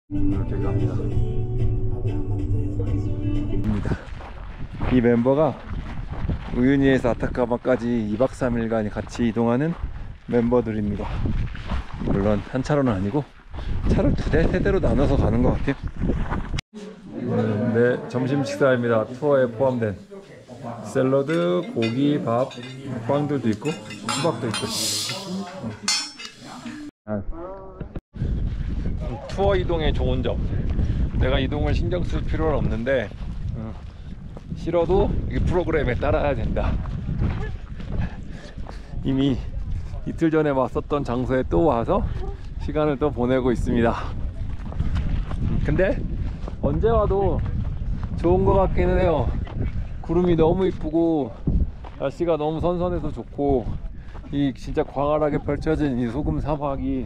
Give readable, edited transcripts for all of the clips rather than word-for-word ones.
이렇게 갑니다. 이 멤버가 우유니에서 아타카마까지 2박 3일간 같이 이동하는 멤버들입니다. 물론 한 차로는 아니고 차를 2대, 3대로 나눠서 가는 것 같아요. 네, 점심 식사입니다. 투어에 포함된 샐러드, 고기, 밥, 빵들도 있고 수박도 있고. 투어 이동의 좋은 점, 내가 이동을 신경 쓸 필요는 없는데 싫어도 이 프로그램에 따라야 된다. 이미 이틀 전에 왔었던 장소에 또 와서 시간을 또 보내고 있습니다. 근데 언제 와도 좋은 것 같기는 해요. 구름이 너무 이쁘고 날씨가 너무 선선해서 좋고, 이 진짜 광활하게 펼쳐진 이 소금 사막이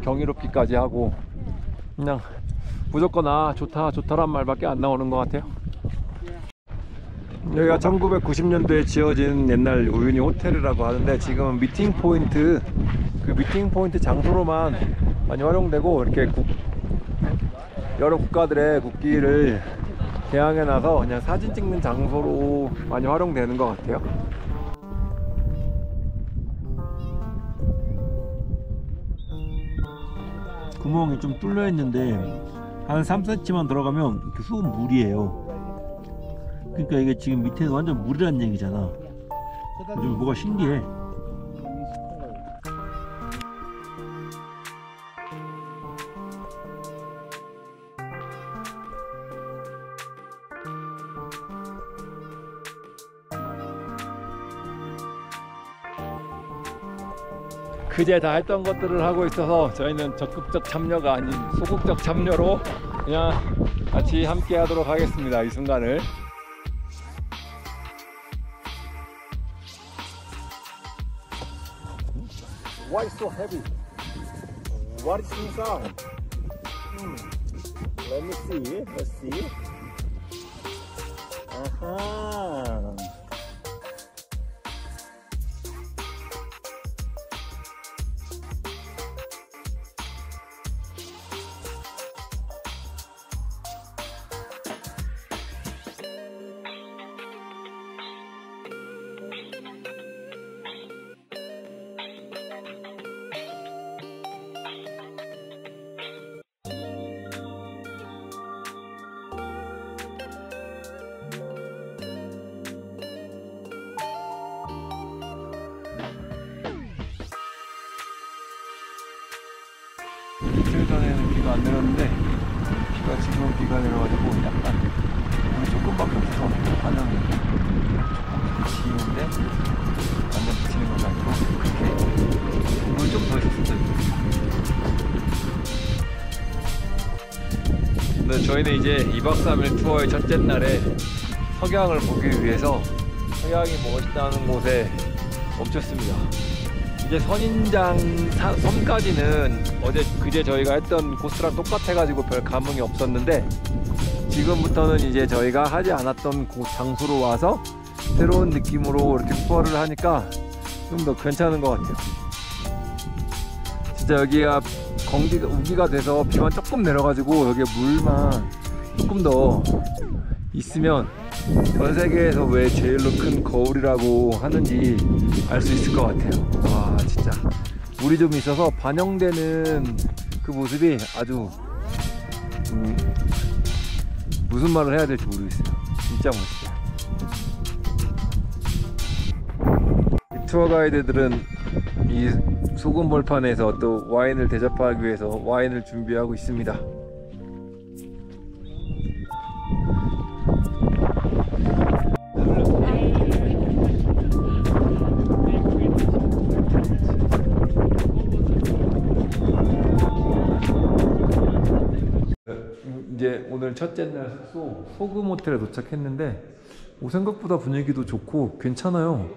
경이롭기까지 하고, 그냥 무조건 좋다 좋다란 말밖에 안 나오는 것 같아요. 여기가 1990년도에 지어진 옛날 우유니 호텔이라고 하는데, 지금은 미팅 포인트, 그 미팅 포인트 장소로만 많이 활용되고, 이렇게 여러 국가들의 국기를 개항해 놔서 그냥 사진 찍는 장소로 많이 활용되는 것 같아요. 구멍이 좀 뚫려 있는데 한 3cm만 들어가면 이렇게 수은 물이에요. 그러니까 이게 지금 밑에는 완전 물이란 얘기잖아. 좀 뭐가 신기해. 그제 다 했던 것들을 하고 있어서 저희는 적극적 참여가 아닌 소극적 참여로 그냥 같이 함께 하도록 하겠습니다. 이 순간을. Why so heavy? What is inside? Let me see. Let's see. 아하. 이틀 전에는 비가 안 내렸는데 지금은 비가 내려가지고 약간 물이 조금밖에 없어서 반응이 조금 비치는데 완전 비치는 건 아니고, 그렇게 물이 좀 더 있었어요. 근데 저희는 이제 2박 3일 투어의 첫째 날에 석양을 보기 위해서 석양이 멋있다는 곳에 멈췄습니다. 이제 선인장 섬까지는 그제 저희가 했던 코스랑 똑같아가지고 별 감흥이 없었는데, 지금부터는 이제 저희가 하지 않았던 그 장소로 와서 새로운 느낌으로 이렇게 투어를 하니까 좀 더 괜찮은 것 같아요. 진짜 여기가 우기가 돼서 비만 조금 내려가지고 여기에 물만 조금 더 있으면 전 세계에서 왜 제일로 큰 거울이라고 하는지 알 수 있을 것 같아요. 와, 진짜 물이 좀 있어서 반영되는 그 모습이 아주 무슨 말을 해야 될지 모르겠어요. 진짜 멋있어요. 이 투어 가이드들은 이 소금 벌판에서 또 와인을 대접하기 위해서 와인을 준비하고 있습니다. 이제 오늘 첫째 날 숙소 소금 호텔에 도착했는데 생각보다 분위기도 좋고 괜찮아요.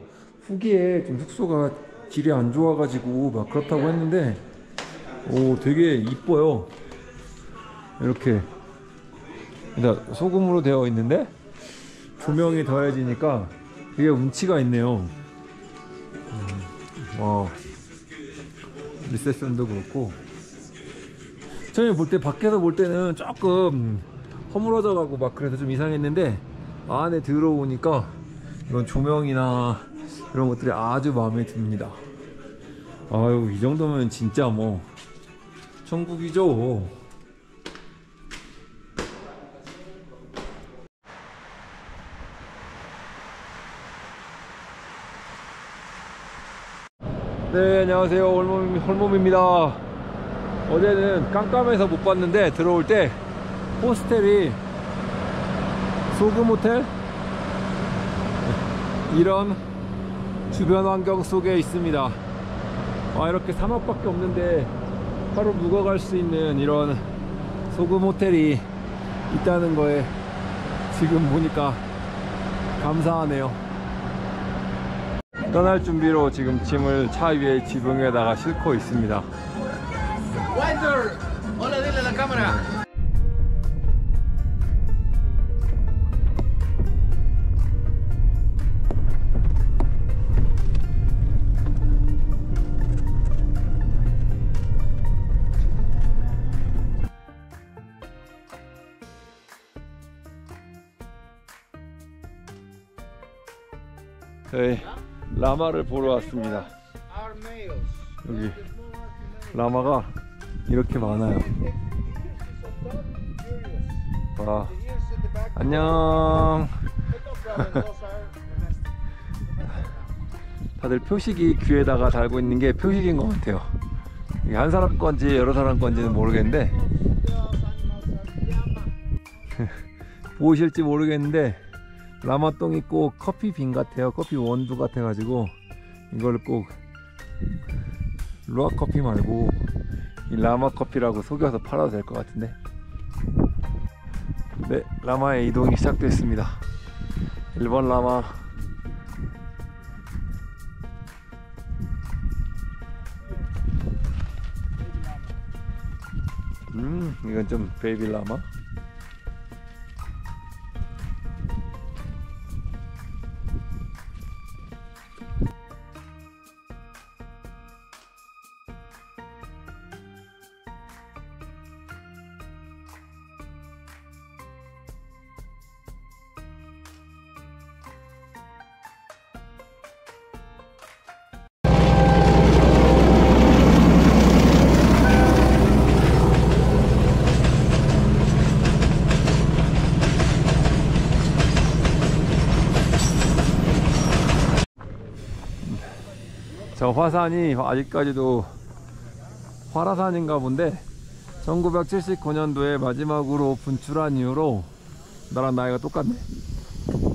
후기에 좀 숙소가 질이 안 좋아가지고 막 그렇다고 했는데 되게 이뻐요. 이렇게 소금으로 되어 있는데 조명이 더해지니까 되게 운치가 있네요. 와, 리셉션도 그렇고 처음에 볼 때 밖에서 볼 때는 조금 허물어져 가고 막 그래서 좀 이상했는데 안에 들어오니까 이런 조명이나 이런 것들이 아주 마음에 듭니다. 아유, 이 정도면 진짜 뭐 천국이죠. 네, 안녕하세요. 홀몸입니다. 어제는 깜깜해서 못 봤는데 들어올 때 호스텔이 소금 호텔? 이런 주변 환경 속에 있습니다. 이렇게 사막밖에 없는데 하루 묵어갈 수 있는 이런 소금 호텔이 있다는 거에 지금 보니까 감사하네요. 떠날 준비로 지금 짐을 차 위에 지붕에다가 싣고 있습니다. Hola, dile a la cámara. 저희 라마를 보러 왔습니다. 여기 라마가 이렇게 많아요. 와, 안녕. 다들 표식이 귀에다가 달고 있는 게 표식인 것 같아요. 이게 한 사람 건지 여러 사람 건지는 모르겠는데 보이실지 모르겠는데 라마똥이 꼭 커피 빈 같아요. 커피 원두 같아 가지고 이걸 꼭 루아 커피 말고 이 라마 커피라고 속여서 팔아도 될 것 같은데. 네, 라마의 이동이 시작됐습니다. 1번 라마. 이건 좀 베이비 라마. 저 화산이 아직까지도 화라산인가 본데 1979년도에 마지막으로 분출한 이후로 나랑 나이가 똑같네.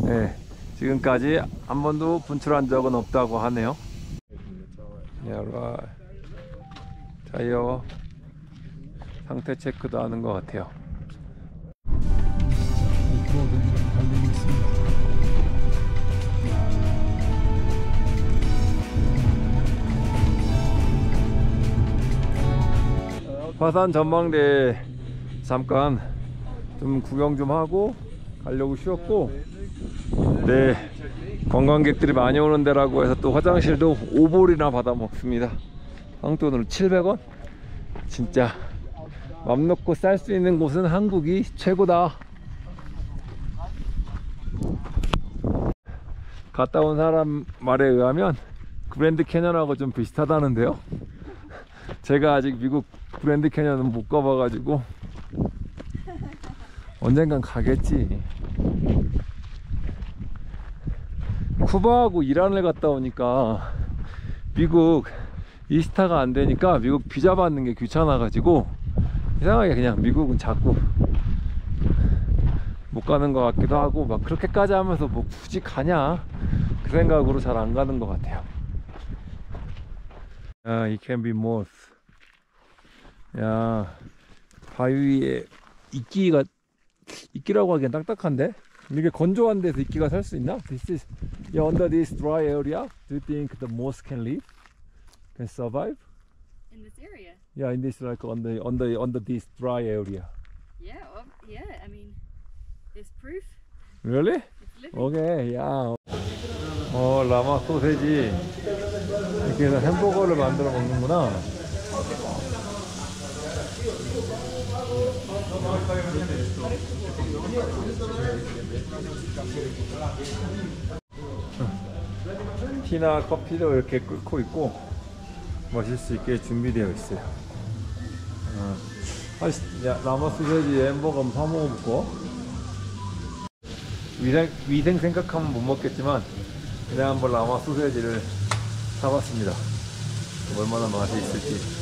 네, 지금까지 한 번도 분출한 적은 없다고 하네요. 타이어 상태 체크도 하는 것 같아요. 화산 전망대 잠깐 좀 구경 좀 하고 가려고 쉬었고, 네, 관광객들이 많이 오는 데라고 해서 또 화장실도 5볼이나 받아 먹습니다. 한돈으로 700원? 진짜 맘 놓고 쌀 수 있는 곳은 한국이 최고다. 갔다 온 사람 말에 의하면 그랜드 캐년하고 좀 비슷하다는데요. 제가 아직 미국 그랜드 캐년은 못 가봐가지고 언젠간 가겠지. 쿠바하고 이란을 갔다 오니까 미국 이스타가 안 되니까 미국 비자 받는 게 귀찮아가지고 이상하게 그냥 미국은 자꾸 못 가는 것 같기도 하고, 막 그렇게까지 하면서 뭐 굳이 가냐 그 생각으로 잘 안 가는 것 같아요. It can be moth. 야, 바위에 이끼라고 하기엔 딱딱한데? 이게 건조한 데서 이끼가 살 수 있나? This is under this dry area. Do you think the moth can live? Can survive? In this area? Yeah, in this like under this dry area. Yeah, I mean, there's proof. Really? It's living. Okay, yeah. 라마 소세지 이렇게 해서 햄버거를 만들어 먹는구나. 티나 커피도 이렇게 끓고 있고 마실 수 있게 준비되어 있어요. 야, 라마 소세지 햄버거 한번 사 먹어볼까? 위생 생각하면 못 먹겠지만 그냥 한번 라마 소세지를 사봤습니다. 얼마나 맛이 있을지.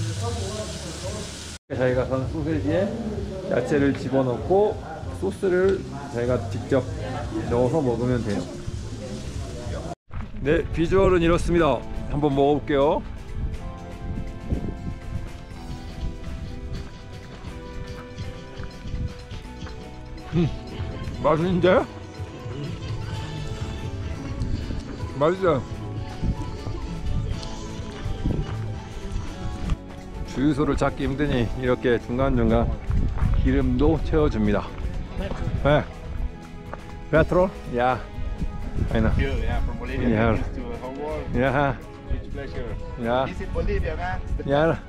저희가 산 소세지에 야채를 집어넣고 소스를 저희가 직접 넣어서 먹으면 돼요. 네, 비주얼은 이렇습니다. 한번 먹어볼게요. 맛있는데? 맛있어요. 주유소를 찾기 힘드니 이렇게 중간중간 기름도 채워줍니다. 네. 페트롤? 야. I know. Here, yeah, from Bolivia Yeah. to the whole world. 야. Huge pleasure. 야. This is Bolivia, man. 야.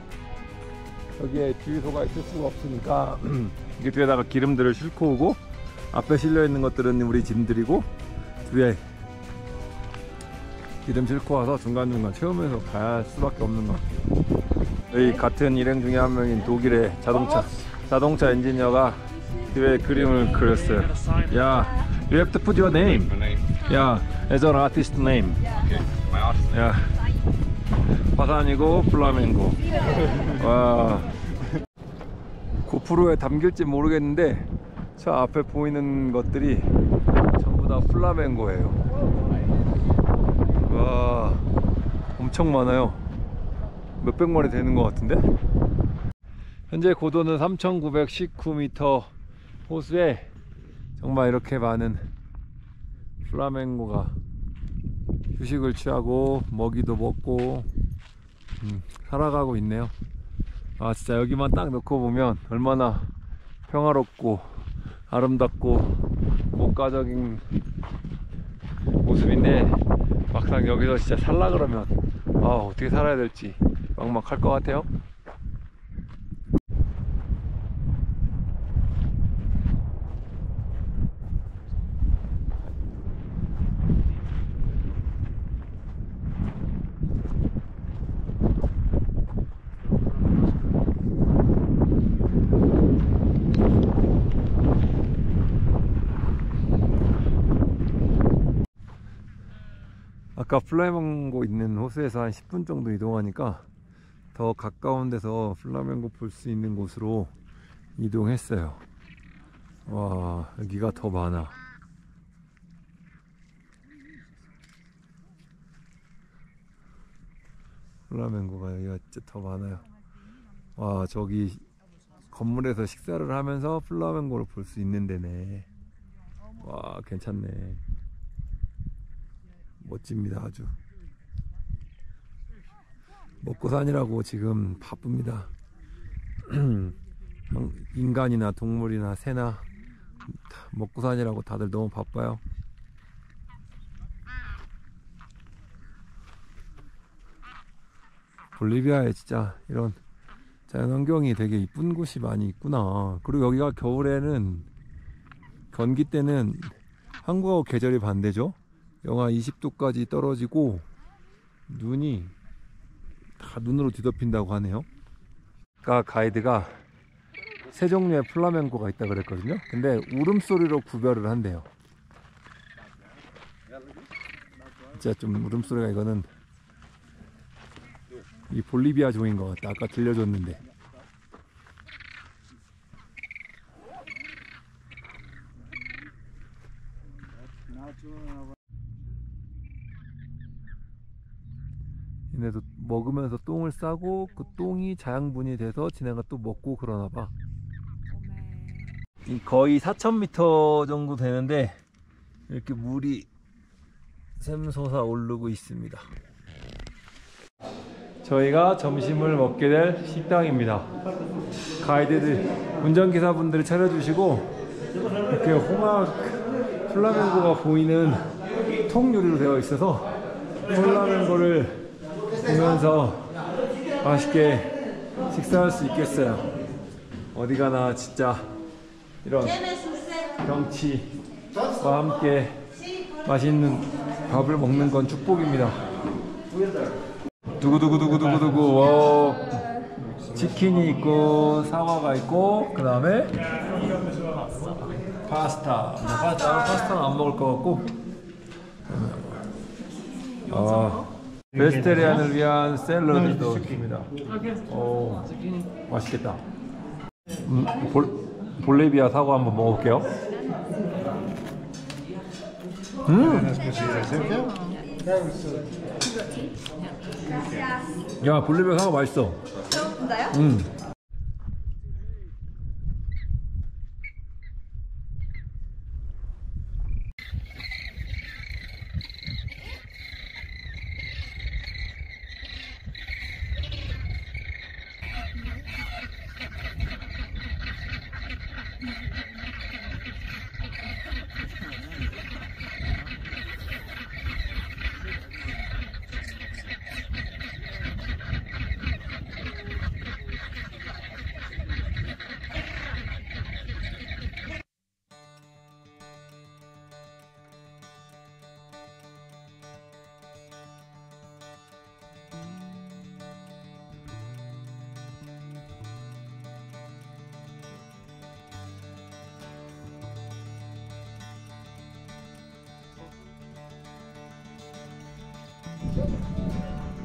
여기에 주유소가 있을 수가 없으니까 이 뒤에다가 기름들을 싣고 오고 앞에 실려 있는 것들은 우리 짐들이고 뒤에 기름 싣고 와서 중간중간 채우면서 갈 수밖에 없는 것 같아요. 여기 같은 일행 중에 한 명인 독일의 자동차 엔지니어가 뒤에 그림을 그렸어요. 야, you have to put your name. 야, as an artist name. My artist. 야, 화산이고 플라멩고. 와, 고프로에 담길지 모르겠는데 저 앞에 보이는 것들이 전부 다 플라멩고예요. 와, 엄청 많아요. 몇백 마리 되는 것 같은데? 현재 고도는 3,919m 호수에 정말 이렇게 많은 플라멩고가 휴식을 취하고 먹이도 먹고 살아가고 있네요. 아, 진짜 여기만 딱 놓고 보면 얼마나 평화롭고 아름답고 목가적인 모습인데 막상 여기서 진짜 살라 그러면 어떻게 살아야 될지 막막할 것 같아요. 아까 플라멩고 있는 호수에서 한 10분 정도 이동하니까 더 가까운 데서 플라멩고 볼 수 있는 곳으로 이동했어요. 와, 여기가 더 많아. 플라멩고가 여기가 진짜 더 많아요. 와, 저기 건물에서 식사를 하면서 플라멩고를 볼 수 있는 데네. 와, 괜찮네. 멋집니다. 아주 먹고 사니라고 지금 바쁩니다. 인간이나 동물이나 새나 먹고 사니라고 다들 너무 바빠요. 볼리비아에 진짜 이런 자연환경이 되게 이쁜 곳이 많이 있구나. 그리고 여기가 겨울에는 건기 때는 한국하고 계절이 반대죠. 영하 20도까지 떨어지고 눈이 다 눈으로 뒤덮인다고 하네요. 아까 가이드가 세 종류의 플라멩고가 있다 그랬거든요. 근데 울음소리로 구별을 한대요. 진짜 좀 울음소리가 이거는 이 볼리비아 종인 것 같다. 아까 들려줬는데. 얘네도 먹으면서 똥을 싸고 그 똥이 자양분이 돼서 지네가 또 먹고 그러나봐. 거의 4,000m 정도 되는데 이렇게 물이 샘솟아 오르고 있습니다. 저희가 점심을 먹게 될 식당입니다. 가이드들, 운전기사분들이 차려주시고 이렇게 홍학 플라멩고가 보이는 통유리로 되어 있어서 플라멩고를 보면서 맛있게 식사할 수 있겠어요. 어디 가나 진짜 이런 경치와 함께 맛있는 밥을 먹는 건 축복입니다. 두구두구두구두구두구. 와, 치킨이 있고 사과가 있고 그 다음에 파스타. 파스타는 안 먹을 것 같고. 베스테리안을 위한 샐러드도 있습니다. 오, 맛있겠다. 볼리비아 사과 한번 먹어볼게요. 야, 볼리비아 사과 맛있어. 진짜요?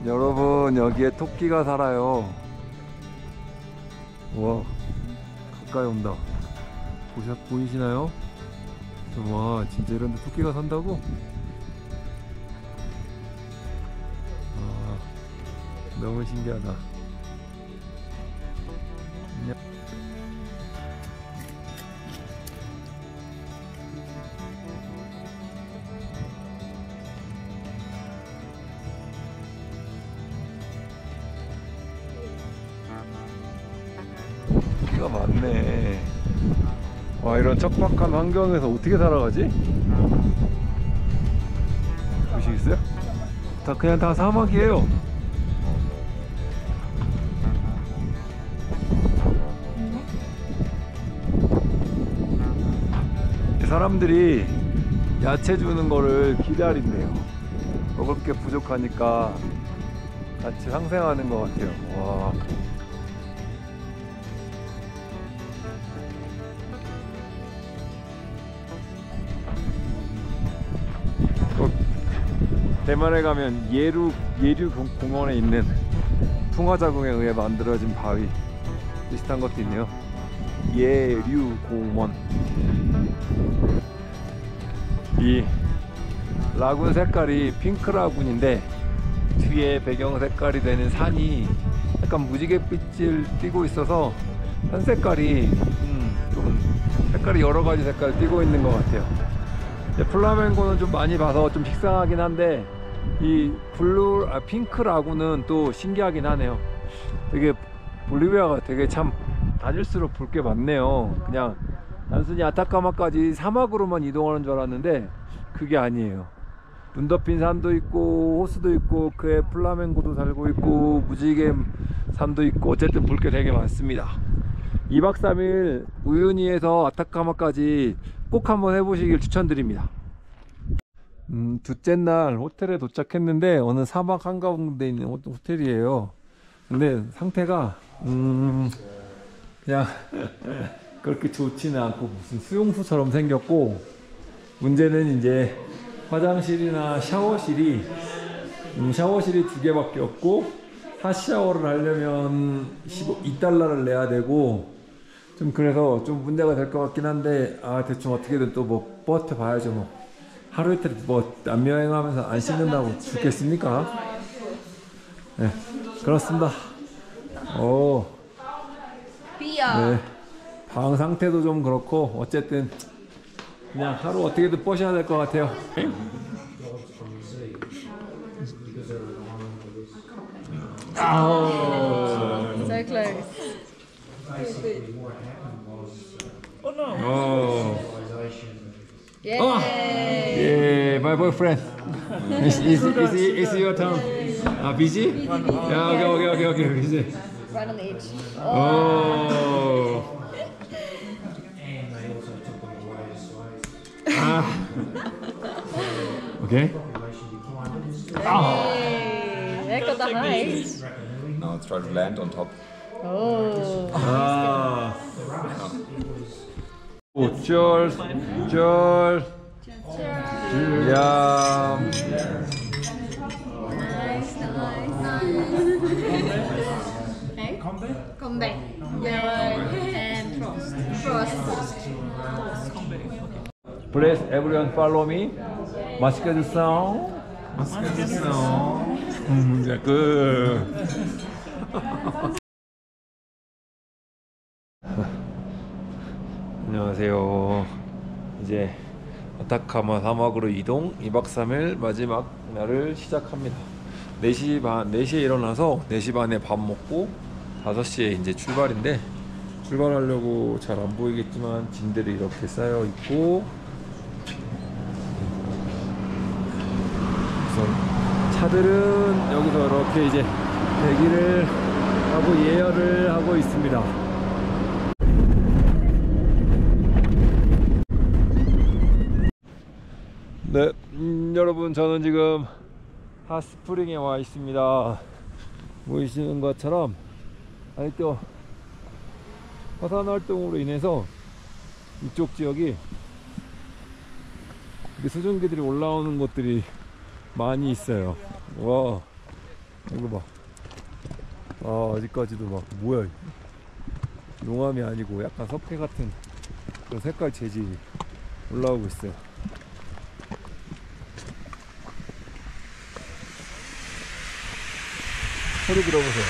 여러분, 여기에 토끼가 살아요. 와, 가까이 온다. 보이시나요? 와, 진짜 이런데 토끼가 산다고? 아, 너무 신기하다. 안녕. 토끼가 많네. 와, 이런 척박한 환경에서 어떻게 살아가지? 보시겠어요? 그냥 다 사막이에요. 사람들이 야채 주는 거를 기다린대요. 먹을 게 부족하니까 같이 상생하는 것 같아요. 와. 대만에 가면 예류 공원에 있는 풍화자궁에 의해 만들어진 바위 비슷한 것도 있네요. 예류 공원. 이 라군 색깔이 핑크 라군인데 뒤에 배경 색깔이 되는 산이 약간 무지갯빛을 띠고 있어서 산 색깔이 좀 색깔이 여러 가지 색깔 띠고 있는 것 같아요. 플라멩고는 좀 많이 봐서 좀 식상하긴 한데 이 핑크 라군은 또 신기하긴 하네요. 되게 볼리비아가 되게 참 다닐수록 볼 게 많네요. 그냥 단순히 아타카마까지 사막으로만 이동하는 줄 알았는데 그게 아니에요. 눈 덮인 산도 있고 호수도 있고 그에 플라멩고도 살고 있고 무지개 산도 있고 어쨌든 볼 게 되게 많습니다. 2박 3일 우유니에서 아타카마까지 꼭 한번 해보시길 추천드립니다. 둘째 날 호텔에 도착했는데 어느 사막 한가운데 있는 호텔이에요. 근데 상태가 그냥 그렇게 좋지는 않고 무슨 수용소처럼 생겼고, 문제는 이제 화장실이나 샤워실이 2개밖에 없고 핫샤워를 하려면 $2를 내야 되고, 좀 그래서 좀 문제가 될 것 같긴 한데, 대충 어떻게든 또 뭐 버텨봐야죠. 뭐 하루 이틀 뭐 남여행하면서 안 씻는다고 죽겠습니까? 네, 그렇습니다. 네, 방 상태도 좀 그렇고 어쨌든 그냥 하루 어떻게든 버셔야 될 것 같아요. So close. Yay! Yeah, my boyfriend. Is your turn? Busy? Yeah, okay. Busy. Right on the edge. Oh. 오케이. There got the height. Now let's try to land on top. Oh. 아. 오, 쩔. 야. Nice, nice. Hey? Combe. Yeah. And Frost. Please everyone follow me. 맛있게 드세요. 끝. 안녕하세요. 이제 아타카마 사막으로 이동 2박 3일 마지막 날을 시작합니다. 4시에 일어나서 4시 반에 밥 먹고 5시에 이제 출발인데, 출발하려고 잘 안 보이겠지만 짐들이 이렇게 쌓여 있고, 그래서 차들은 여기서 이렇게 이제 대기를 하고 예열을 하고 있습니다. 네, 여러분, 저는 지금 핫스프링에 와 있습니다. 보이시는 것처럼 아직도 화산 활동으로 인해서 이쪽 지역이 수증기들이 올라오는 곳들이 많이 있어요. 와, 이거 봐. 아, 아직까지도 막 뭐야, 용암이 아니고 약간 석회 같은 그런 색깔 재질이 올라오고 있어요. 소리 들어보세요.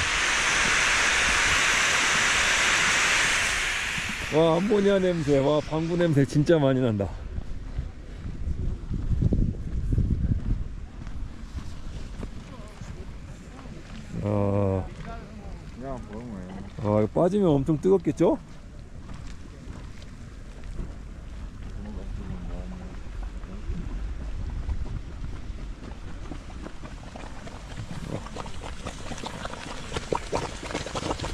와, 암모니아 냄새, 와, 방구 냄새 진짜 많이 난다. 아, 이거 빠지면 엄청 뜨겁겠죠?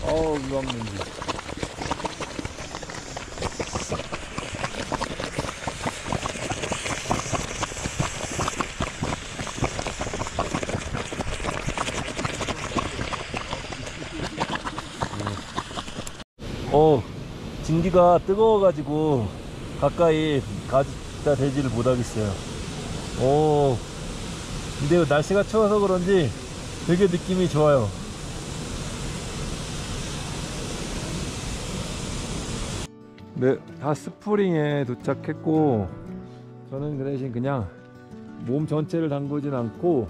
어우, 유황 냄새. 증기가 뜨거워가지고 가까이 가다 대지를 못하겠어요. 근데 날씨가 추워서 그런지 되게 느낌이 좋아요. 네, 핫스프링에 도착했고, 저는 그 대신 그냥 몸 전체를 담그진 않고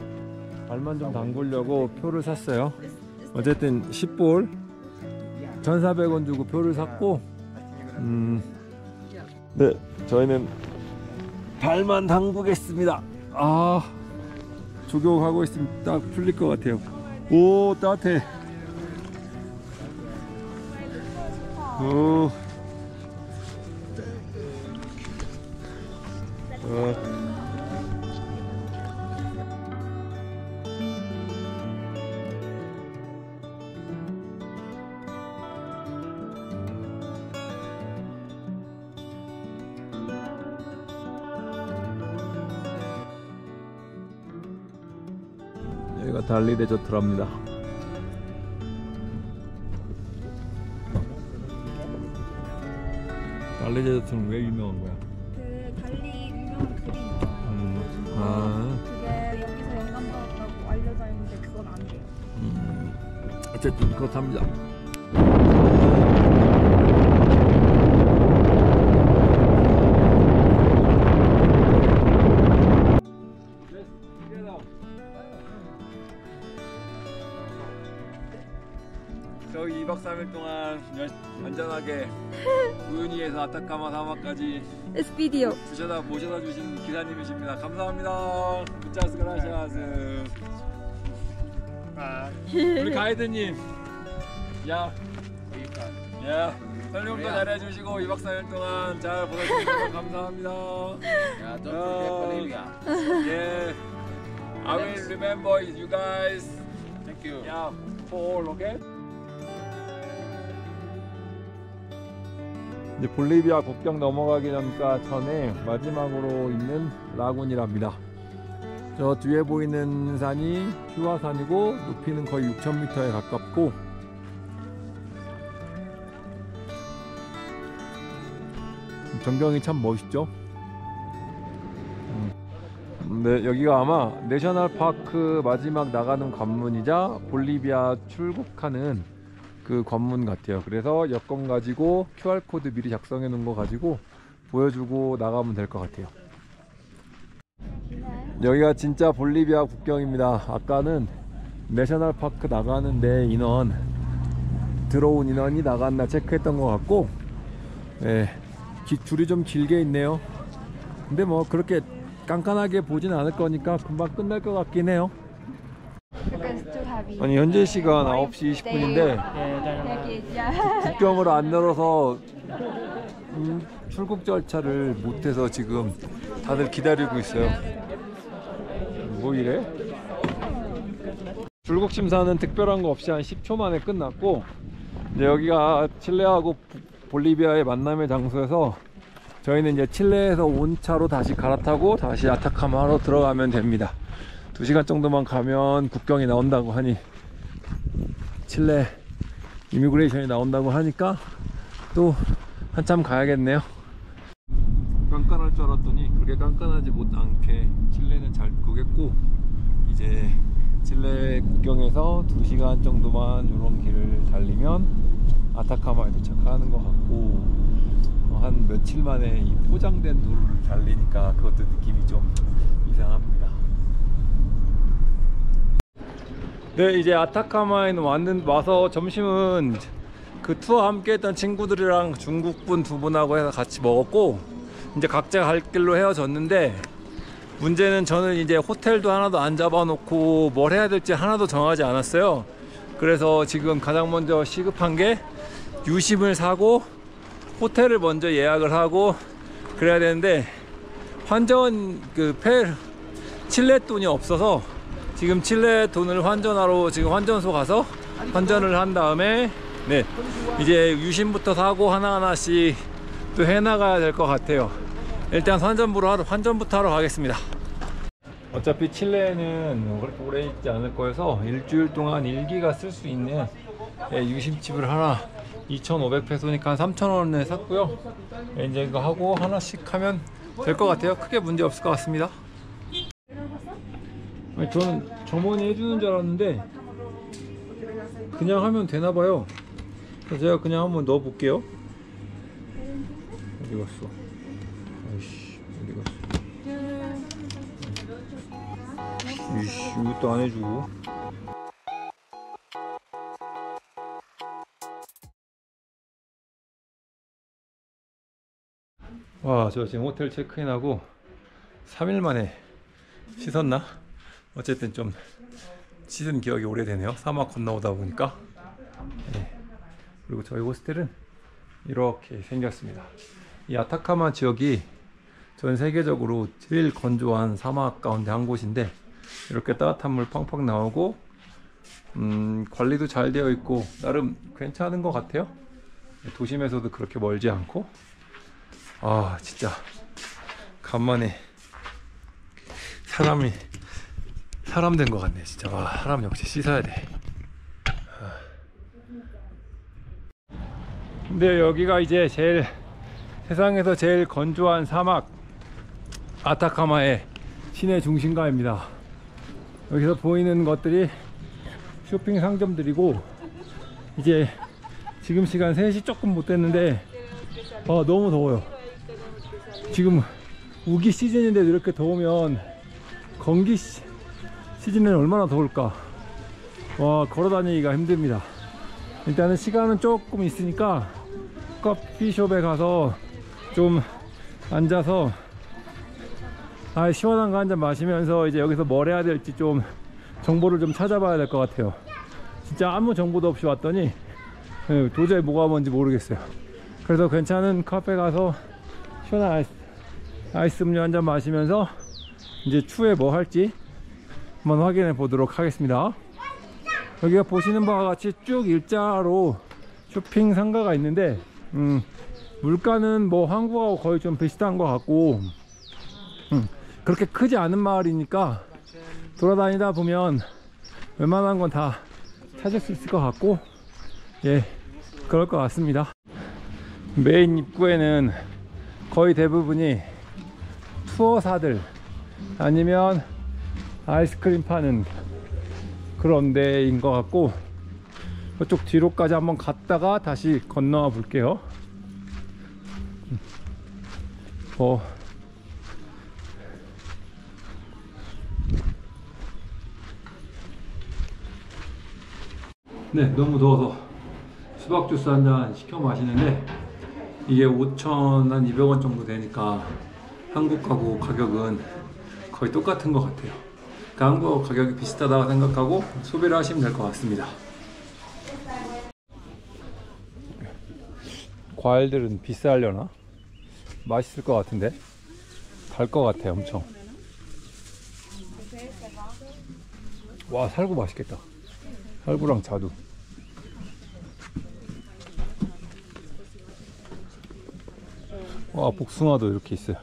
발만 좀 담그려고 표를 샀어요. 어쨌든 10불 1,400원 주고 표를 샀고, 네, 저희는 발만 담그겠습니다. 아, 조교하고 있으면 딱 풀릴 것 같아요. 오, 따뜻해. 오. 여기가 달리 데저트랍니다. 달리 데저트는 왜 유명한 거야? 그 달리 유명한 그림 있잖아요. 그게 여기서 영감 받았다고 알려져 있는데 그건 안 돼요. 어쨌든 그렇답니다. 저희 2박 3일 동안 안전하게 우유니에서 아타카마 사막까지 It's video. 모셔다 주신 기사님이십니다. 감사합니다. 무차스 그라시아스. 우리 가이드님, 야, 설명도 잘해주시고 2박 3일 동안 잘 보내주셔서 감사합니다. Yeah, don't forget Bolivia. Yeah, I will remember you guys. Thank you. Yeah, for all, okay? 이제 볼리비아 국경 넘어가기 전에 마지막으로 있는 라군이랍니다. 저 뒤에 보이는 산이 휴화산이고 높이는 거의 6,000m에 가깝고 전경이 참 멋있죠. 네, 여기가 아마 내셔널파크 마지막 나가는 관문이자 볼리비아 출국하는 그 관문 같아요. 그래서 여권 가지고 QR코드 미리 작성해 놓은 거 가지고 보여주고 나가면 될 것 같아요. 여기가 진짜 볼리비아 국경입니다. 아까는 내셔널파크 나가는데 들어온 인원이 나갔나 체크했던 것 같고, 네, 줄이 좀 길게 있네요. 근데 뭐 그렇게 깐깐하게 보진 않을 거니까 금방 끝날 것 같긴 해요. 아니 현재 시간 9시 20분인데 국경을 안 열어서 출국 절차를 못해서 지금 다들 기다리고 있어요. 뭐 이래? 출국 심사는 특별한 거 없이 한 10초 만에 끝났고, 이제 여기가 칠레하고 볼리비아의 만남의 장소여서 저희는 이제 칠레에서 온 차로 다시 갈아타고 다시 아타카마로 들어가면 됩니다. 2시간 정도만 가면 국경이 나온다고 하니, 칠레 이미그레이션이 나온다고 하니까 또 한참 가야겠네요. 깐깐할 줄 알았더니 그렇게 깐깐하지 않게 칠레는 잘 구겠고, 이제 칠레 국경에서 2시간 정도만 이런 길을 달리면 아타카마에 도착하는 것 같고, 한 며칠 만에 이 포장된 도로를 달리니까 그것도 느낌이 좀 이상합니다. 네, 이제 아타카마에 와서 점심은 그 투어 함께 했던 친구들이랑 중국분 2분하고 해서 같이 먹었고, 이제 각자 갈 길로 헤어졌는데, 문제는 저는 이제 호텔도 하나도 안 잡아놓고 뭘 해야 될지 하나도 정하지 않았어요. 그래서 지금 가장 먼저 시급한 게 유심을 사고 호텔을 먼저 예약을 하고 그래야 되는데, 칠레 돈이 없어서 지금 칠레 돈을 환전하러 지금 환전소 가서 환전을 한 다음에, 네, 이제 유심부터 사고 하나하나씩 또 해나가야 될 것 같아요. 일단 환전부터 하러 가겠습니다. 어차피 칠레에는 그렇게 오래 있지 않을 거여서 일주일 동안 일기가 쓸 수 있는 유심칩을 하나 2,500페소니까 한 3,000원에 샀고요. 이제 이거 하고 하나씩 하면 될 것 같아요. 크게 문제 없을 것 같습니다. 아니, 저는 점원이 해주는 줄 알았는데 그냥 하면 되나봐요. 그래서 제가 그냥 한번 넣어 볼게요. 어디 갔어? 아이씨, 어디 갔어? 이씨, 이것도 안 해주고. 와, 저 지금 호텔 체크인하고 3일 만에 씻었나? 어쨌든 좀 씻은 기억이 오래되네요. 사막 건너오다 보니까. 네. 그리고 저희 호스텔은 이렇게 생겼습니다. 이 아타카마 지역이 전 세계적으로 제일 건조한 사막 가운데 한 곳인데, 이렇게 따뜻한 물 팡팡 나오고 관리도 잘 되어 있고 나름 괜찮은 것 같아요. 도심에서도 그렇게 멀지 않고. 아, 진짜 간만에 사람 된 것 같네 진짜. 와, 사람 역시 씻어야 돼. 근데 여기가 이제 세상에서 제일 건조한 사막 아타카마의 시내 중심가입니다. 여기서 보이는 것들이 쇼핑 상점들이고, 이제 지금 시간 3시 조금 못 됐는데 너무 더워요. 지금 우기 시즌인데도 이렇게 더우면 건기 시즌에는 얼마나 더울까. 와, 걸어다니기가 힘듭니다. 일단은 시간은 조금 있으니까 커피숍에 가서 좀 앉아서 시원한 거 한 잔 마시면서 이제 여기서 뭘 해야 될지 좀 정보를 좀 찾아봐야 될 것 같아요. 진짜 아무 정보도 없이 왔더니 도저히 뭐가 뭔지 모르겠어요. 그래서 괜찮은 카페 가서 시원한 아이스 음료 한 잔 마시면서 이제 추후에 뭐 할지 한번 확인해 보도록 하겠습니다. 여기가 보시는 바와 같이 쭉 일자로 쇼핑 상가가 있는데 물가는 뭐 한국하고 거의 좀 비슷한 것 같고, 그렇게 크지 않은 마을이니까 돌아다니다 보면 웬만한 건 다 찾을 수 있을 것 같고, 예, 그럴 것 같습니다. 메인 입구에는 거의 대부분이 투어사들 아니면 아이스크림 파는 그런 데인 것 같고, 그쪽 뒤로까지 한번 갔다가 다시 건너와 볼게요. 네, 너무 더워서 수박 주스 한 잔 시켜 마시는데, 이게 5,200원 정도 되니까 한국하고 가격은 거의 똑같은 것 같아요. 그러니까 한국 가격이 비슷하다고 생각하고 소비를 하시면 될 것 같습니다. 과일들은 비싸려나? 맛있을 것 같은데? 달 것 같아, 엄청. 와, 살구 맛있겠다. 살구랑 자두. 와, 복숭아도 이렇게 있어요.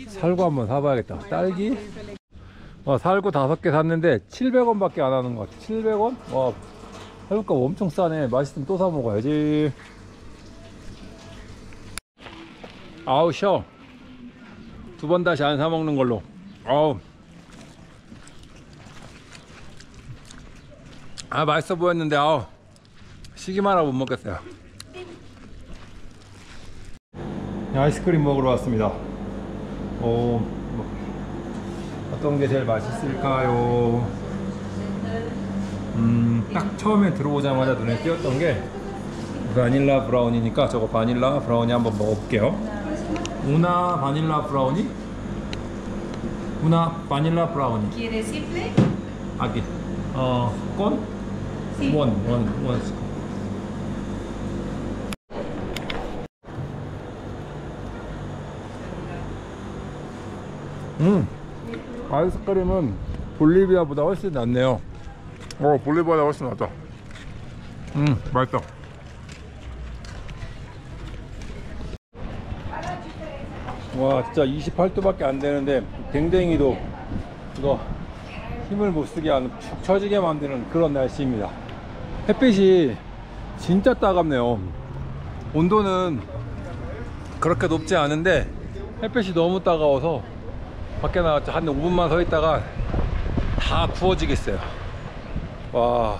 살구 한번 사봐야겠다. 딸기? 와, 살구 5개 샀는데 700원 밖에 안 하는 것 같아. 700원? 와, 살구값 엄청 싸네. 맛있으면 또 사 먹어야지. 아우, 쉬어. 2번 다시 안 사 먹는 걸로. 아우. 아, 맛있어 보였는데, 아우. 시기만 하고 못 먹겠어요. 아이스크림 먹으러 왔습니다. 어떤 게 제일 맛있을까요? 딱 처음에 들어오자마자 눈에 띄었던 게 바닐라 브라우니니까 저거 바닐라 브라우니 한번 먹어볼게요. 우나 바닐라 브라우니? 우나 바닐라 브라우니. ¿Quieres simple? Aquí. ¿Con? Sí. One. 아이스크림은 볼리비아보다 훨씬 낫네요. 볼리비아보다 훨씬 낫다. 맛있다. 와, 진짜 28도밖에 안 되는데 댕댕이도 이거 힘을 못 쓰게 하는, 축 처지게 만드는 그런 날씨입니다. 햇빛이 진짜 따갑네요. 온도는 그렇게 높지 않은데 햇빛이 너무 따가워서 밖에 나갔죠. 한 5분만 서 있다가 다 부어지겠어요. 와,